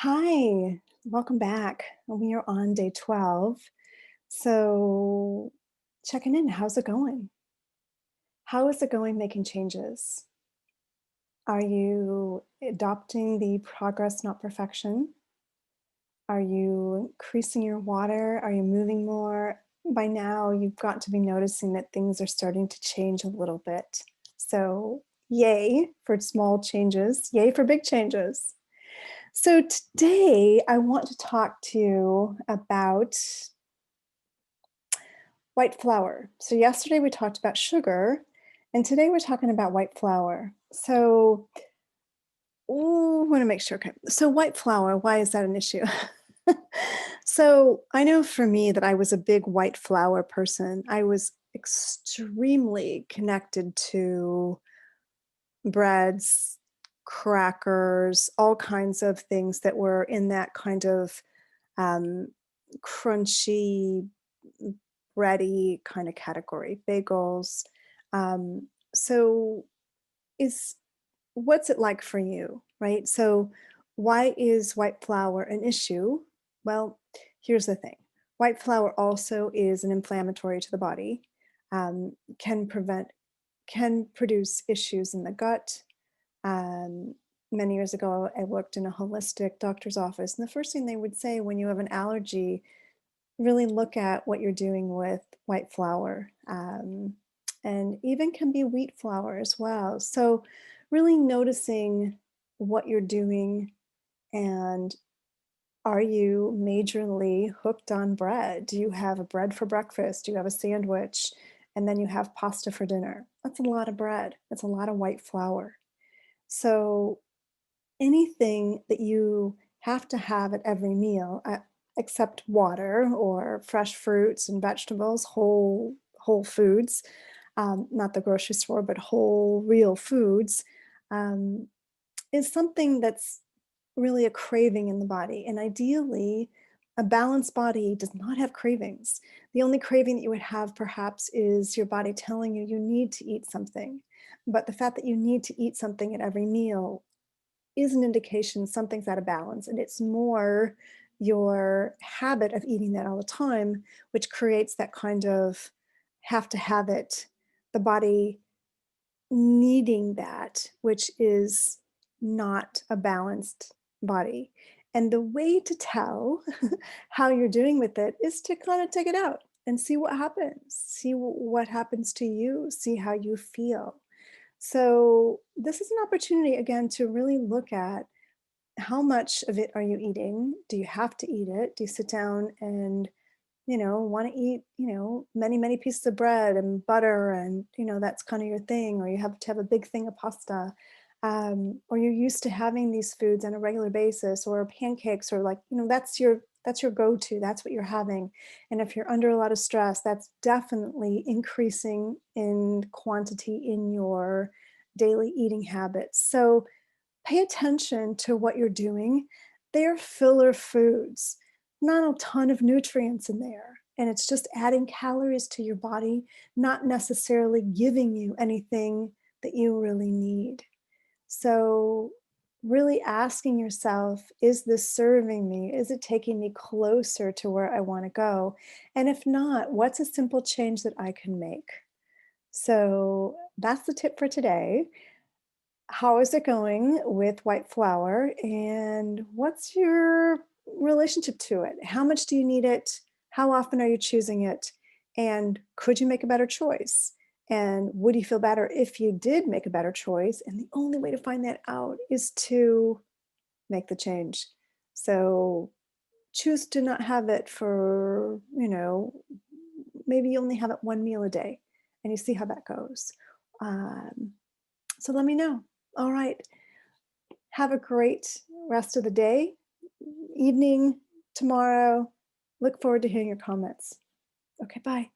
Hi, welcome back. We are on day 12. So, checking in, how's it going? How is it going making changes? Are you adopting the progress, not perfection? Are you increasing your water? Are you moving more? By now, you've got to be noticing that things are starting to change a little bit. So, yay for small changes, yay for big changes. So today I want to talk to you about white flour. So yesterday we talked about sugar, and today we're talking about white flour. So, ooh, I want to make sure. Okay. So white flour, why is that an issue? So I know for me that I was a big white flour person. I was extremely connected to breads, crackers, all kinds of things that were in that kind of um, crunchy, bready kind of category, bagels. Um, so, is what's it like for you, right? So, why is white flour an issue? Well, here's the thing: white flour also is an inflammatory to the body, can can produce issues in the gut. um, Many years ago, I worked in a holistic doctor's office, and the first thing they would say when you have an allergy, really look at what you're doing with white flour, and even can be wheat flour as well. So, really noticing what you're doing, and are you majorly hooked on bread? Do you have a bread for breakfast? Do you have a sandwich? And then you have pasta for dinner. That's a lot of bread. That's a lot of white flour. So, anything that you have to have at every meal, except water or fresh fruits and vegetables, whole foods, not the grocery store, but whole real foods, um, is something that's really a craving in the body. And ideally, a balanced body does not have cravings. The only craving that you would have perhaps is your body telling you you need to eat something. But the fact that you need to eat something at every meal is an indication something's out of balance. And it's more your habit of eating that all the time, which creates that kind of have to have it, the body needing that, which is not a balanced body. And the way to tell how you're doing with it is to kind of take it out and see what happens, see what happens to you, see how you feel. So, this is an opportunity again to really look at how much of it are you eating? Do you have to eat it? Do you sit down and, want to eat, many, many pieces of bread and butter and, that's kind of your thing, or you have to have a big thing of pasta. Or you're used to having these foods on a regular basis, or pancakes, or like, that's your go-to, that's what you're having. And if you're under a lot of stress, that's definitely increasing in quantity in your daily eating habits. So pay attention to what you're doing. They're filler foods, not a ton of nutrients in there. And it's just adding calories to your body, not necessarily giving you anything that you really need. So, really asking yourself, is this serving me? Is it taking me closer to where I want to go? And if not, what's a simple change that I can make? So, that's the tip for today. How is it going with white flour, and what's your relationship to it? How much do you need it? How often are you choosing it? And could you make a better choice? And would you feel better if you did make a better choice? And the only way to find that out is to make the change. So choose to not have it for, maybe you only have it one meal a day and you see how that goes. Um, so let me know. All right. Have a great rest of the day, evening, tomorrow. Look forward to hearing your comments. Okay, bye.